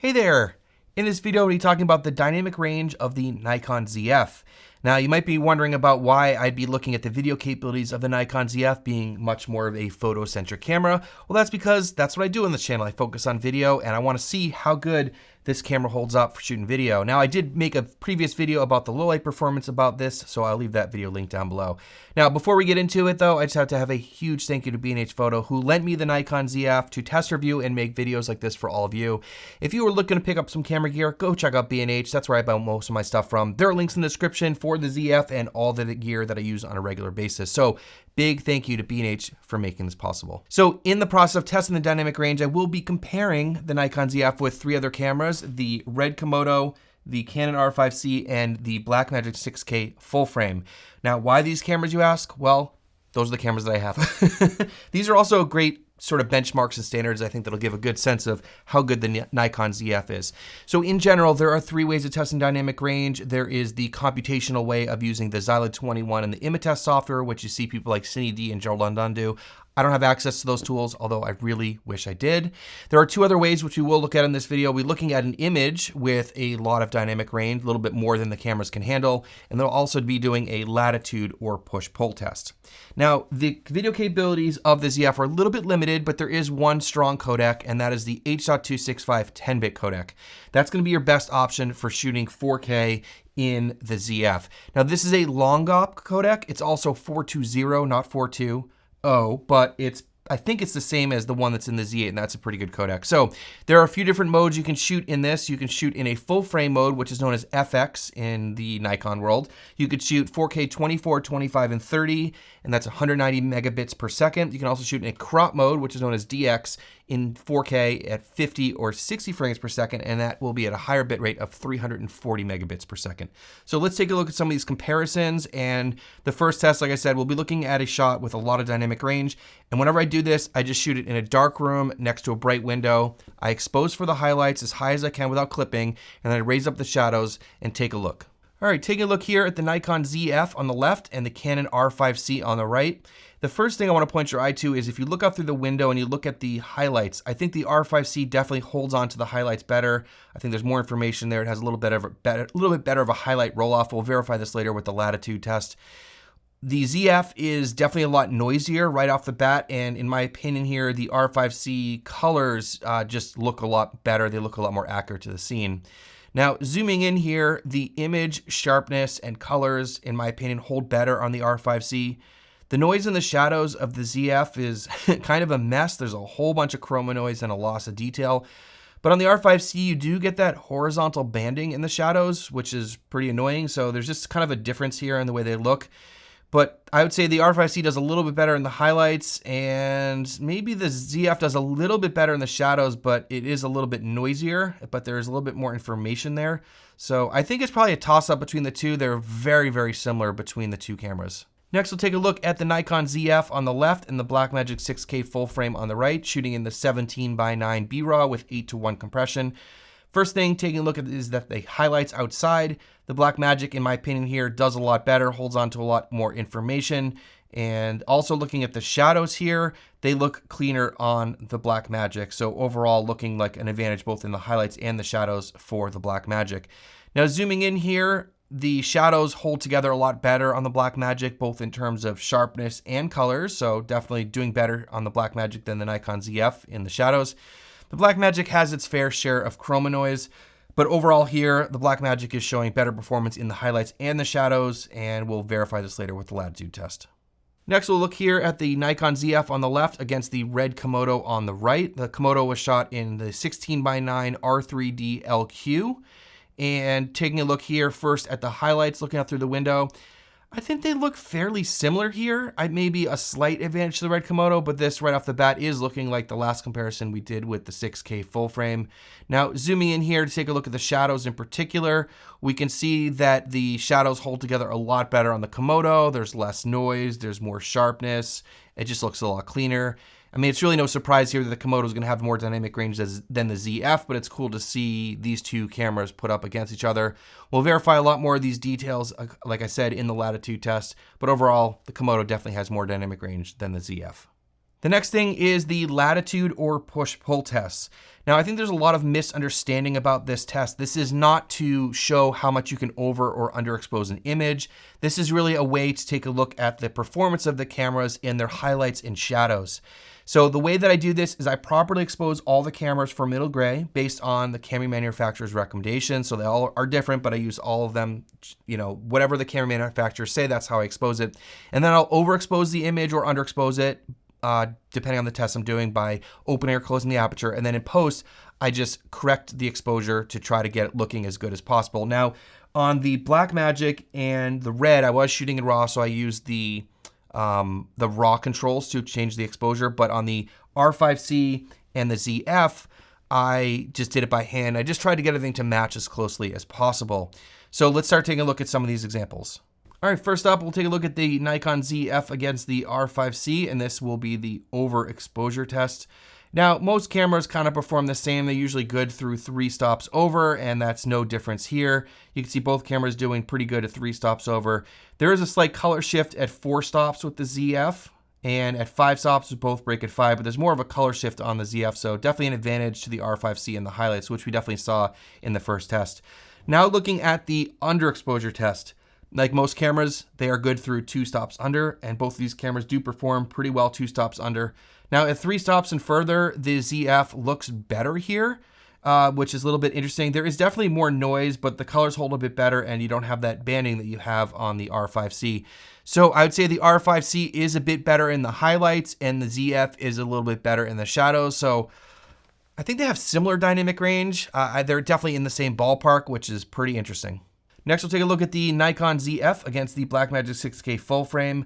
Hey there! In this video, we'll be talking about the dynamic range of the Nikon ZF. Now, you might be wondering about why I'd be looking at the video capabilities of the Nikon ZF being much more of a photo-centric camera. Well, that's because that's what I do on this channel. I focus on video, and I want to see how good this camera holds up for shooting video. Now, I did make a previous video about the low light performance about this, so I'll leave that video linked down below. Now, before we get into it though, I just have to have a huge thank you to B&H Photo, who lent me the Nikon ZF to test review and make videos like this for all of you. If you were looking to pick up some camera gear, go check out B&H. That's where I buy most of my stuff from. There are links in the description for the ZF and all the gear that I use on a regular basis. So big thank you to B&H for making this possible. So in the process of testing the dynamic range, I will be comparing the Nikon ZF with 3 other cameras: the RED Komodo, the Canon R5C, and the Blackmagic 6K full frame. Now, why these cameras, you ask? Well, those are the cameras that I have. These are also great sort of benchmarks and standards. I think that'll give a good sense of how good the Nikon ZF is. So in general, there are 3 ways of testing dynamic range. There is the computational way of using the Xyla 21 and the Imatest software, which you see people like Cine D and Joe London do. I don't have access to those tools, although I really wish I did. There are 2 other ways which we will look at in this video. We're looking at an image with a lot of dynamic range, a little bit more than the cameras can handle, and they'll also be doing a latitude or push-pull test. Now, the video capabilities of the ZF are a little bit limited, but there is one strong codec, and that is the H.265 10-bit codec. That's going to be your best option for shooting 4K in the ZF. Now, this is a long op codec. It's also 420, not 420. But I think it's the same as the one that's in the Z8, and that's a pretty good codec. So there are a few different modes you can shoot in this. You can shoot in a full frame mode, which is known as FX in the Nikon world. You could shoot 4K 24, 25, and 30, and that's 190 megabits per second. You can also shoot in a crop mode, which is known as DX, in 4K at 50 or 60 frames per second, and that will be at a higher bit rate of 340 megabits per second. So let's take a look at some of these comparisons. And the first test, like I said, we'll be looking at a shot with a lot of dynamic range. And whenever I do this, I just shoot it in a dark room next to a bright window. I expose for the highlights as high as I can without clipping, and then I raise up the shadows and take a look. All right, taking a look here at the Nikon ZF on the left and the Canon R5C on the right. The first thing I want to point your eye to is if you look out through the window and you look at the highlights, I think the R5C definitely holds on to the highlights better. I think there's more information there. It has a little bit better of a highlight roll-off. We'll verify this later with the Latitude test. The ZF is definitely a lot noisier right off the bat, and in my opinion here, the R5C colors just look a lot better. They look a lot more accurate to the scene. Now, zooming in here, the image sharpness and colors, in my opinion, hold better on the R5C. The noise in the shadows of the ZF is kind of a mess. There's a whole bunch of chroma noise and a loss of detail. But on the R5C, you do get that horizontal banding in the shadows, which is pretty annoying. So there's just kind of a difference here in the way they look. But I would say the R5C does a little bit better in the highlights, and maybe the ZF does a little bit better in the shadows, but it is a little bit noisier, but there's a little bit more information there. So I think it's probably a toss-up between the two. They're very, very similar between the 2 cameras. Next, we'll take a look at the Nikon ZF on the left and the Blackmagic 6K full frame on the right, shooting in the 17:9 B-RAW with 8:1 compression. First thing taking a look at is that the highlights outside. The Blackmagic, in my opinion here, does a lot better, holds on to a lot more information. And also looking at the shadows here, they look cleaner on the Blackmagic. So overall, looking like an advantage both in the highlights and the shadows for the Blackmagic. Now zooming in here, the shadows hold together a lot better on the Blackmagic, both in terms of sharpness and colors. So definitely doing better on the Blackmagic than the Nikon ZF in the shadows. The Blackmagic has its fair share of chroma noise, but overall here, the Blackmagic is showing better performance in the highlights and the shadows, and we'll verify this later with the Latitude test. Next, we'll look here at the Nikon ZF on the left against the RED Komodo on the right. The Komodo was shot in the 16:9 R3D LQ. And taking a look here first at the highlights, looking out through the window, I think they look fairly similar here. Maybe a slight advantage to the RED Komodo, but this right off the bat is looking like the last comparison we did with the 6K full frame. Now, zooming in here to take a look at the shadows in particular, we can see that the shadows hold together a lot better on the Komodo. There's less noise, there's more sharpness. It just looks a lot cleaner. I mean, it's really no surprise here that the Komodo is going to have more dynamic range than the ZF, but it's cool to see these 2 cameras put up against each other. We'll verify a lot more of these details, like I said, in the Latitude test, but overall, the Komodo definitely has more dynamic range than the ZF. The next thing is the latitude or push-pull tests. Now, I think there's a lot of misunderstanding about this test. This is not to show how much you can over or underexpose an image. This is really a way to take a look at the performance of the cameras and their highlights and shadows. So the way that I do this is I properly expose all the cameras for middle gray based on the camera manufacturer's recommendations. So they all are different, but I use all of them, whatever the camera manufacturers say, that's how I expose it. And then I'll overexpose the image or underexpose it, depending on the test I'm doing, by opening or closing the aperture. And then in post, I just correct the exposure to try to get it looking as good as possible. Now, on the Blackmagic and the Red, I was shooting in RAW, so I used the raw controls to change the exposure. But on the R5C and the ZF, I just did it by hand. I just tried to get everything to match as closely as possible. So let's start taking a look at some of these examples. All right, first up, we'll take a look at the Nikon ZF against the R5C, and this will be the overexposure test. Now, most cameras kind of perform the same. They're usually good through 3 stops over, and that's no difference here. You can see both cameras doing pretty good at 3 stops over. There is a slight color shift at 4 stops with the ZF, and at 5 stops, both break at 5, but there's more of a color shift on the ZF, so definitely an advantage to the R5C and the highlights, which we definitely saw in the first test. Now looking at the underexposure test. Like most cameras, they are good through 2 stops under, and both of these cameras do perform pretty well 2 stops under. Now at 3 stops and further, the ZF looks better here, which is a little bit interesting. There is definitely more noise, but the colors hold a bit better, and you don't have that banding that you have on the R5C. So I would say the R5C is a bit better in the highlights, and the ZF is a little bit better in the shadows. So I think they have similar dynamic range. They're definitely in the same ballpark, which is pretty interesting. Next, we'll take a look at the Nikon Zf against the Blackmagic 6K full frame.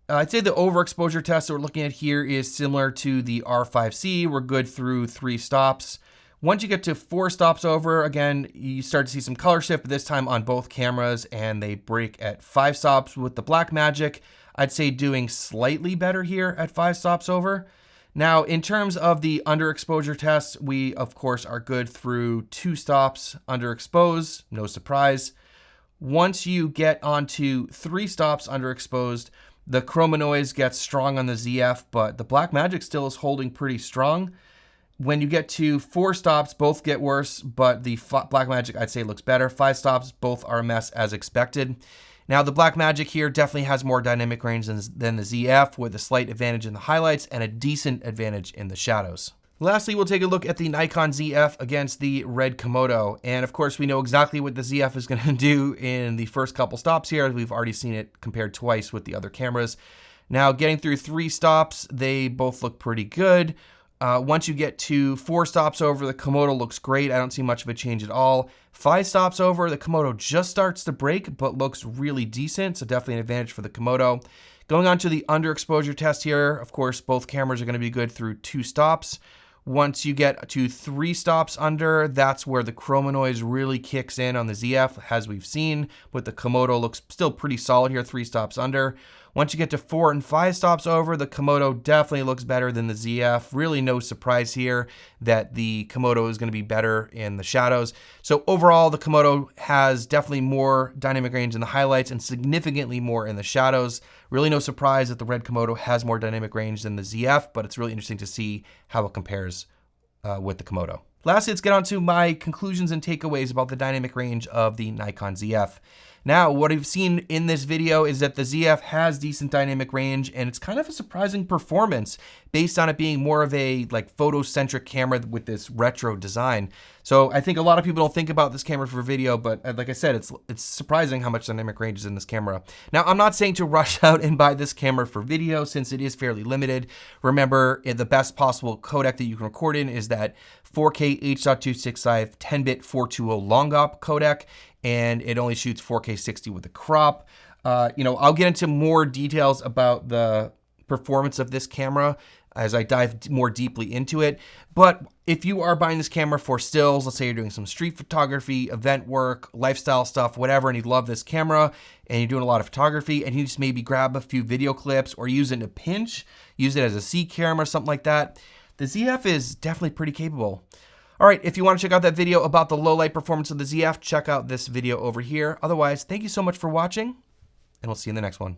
I'd say the overexposure test that we're looking at here is similar to the R5C. We're good through 3 stops. Once you get to 4 stops over, again, you start to see some color shift, but this time on both cameras, and they break at 5 stops with the Blackmagic. I'd say doing slightly better here at 5 stops over. Now, in terms of the underexposure test, we, of course, are good through 2 stops underexposed, no surprise. Once you get onto 3 stops underexposed, the chroma noise gets strong on the ZF, but the Blackmagic still is holding pretty strong. When you get to 4 stops, both get worse, but the Blackmagic, I'd say, looks better. 5 stops, both are a mess as expected. Now, the Blackmagic here definitely has more dynamic range than the ZF, with a slight advantage in the highlights and a decent advantage in the shadows. Lastly, we'll take a look at the Nikon Zf against the RED Komodo. And of course, we know exactly what the Zf is going to do in the first couple stops here. We've already seen it compared twice with the other cameras. Now, getting through 3 stops, they both look pretty good. Once you get to 4 stops over, the Komodo looks great. I don't see much of a change at all. 5 stops over, the Komodo just starts to break, but looks really decent. So definitely an advantage for the Komodo. Going on to the underexposure test here, of course, both cameras are going to be good through 2 stops. Once you get to 3 stops under, that's where the chroma noise really kicks in on the ZF, as we've seen, but the Komodo looks still pretty solid here, 3 stops under. Once you get to 4 and 5 stops over, the Komodo definitely looks better than the ZF. Really no surprise here that the Komodo is going to be better in the shadows. So overall, the Komodo has definitely more dynamic range in the highlights and significantly more in the shadows. Really no surprise that the RED Komodo has more dynamic range than the ZF, but it's really interesting to see how it compares with the Komodo. Lastly, let's get on to my conclusions and takeaways about the dynamic range of the Nikon Zf. Now, what I've seen in this video is that the ZF has decent dynamic range, and it's kind of a surprising performance based on it being more of a photo-centric camera with this retro design. So I think a lot of people don't think about this camera for video, but like I said, it's surprising how much dynamic range is in this camera. Now, I'm not saying to rush out and buy this camera for video since it is fairly limited. Remember, the best possible codec that you can record in is that 4K H.265 10-bit 420 long op codec, and it only shoots 4K 60 with a crop. I'll get into more details about the performance of this camera as I dive more deeply into it. But if you are buying this camera for stills, let's say you're doing some street photography, event work, lifestyle stuff, whatever, and you love this camera and you're doing a lot of photography and you just maybe grab a few video clips or use it in a pinch, use it as a C camera, something like that, the ZF is definitely pretty capable. All right, if you want to check out that video about the low light performance of the ZF, check out this video over here. Otherwise, thank you so much for watching, and we'll see you in the next one.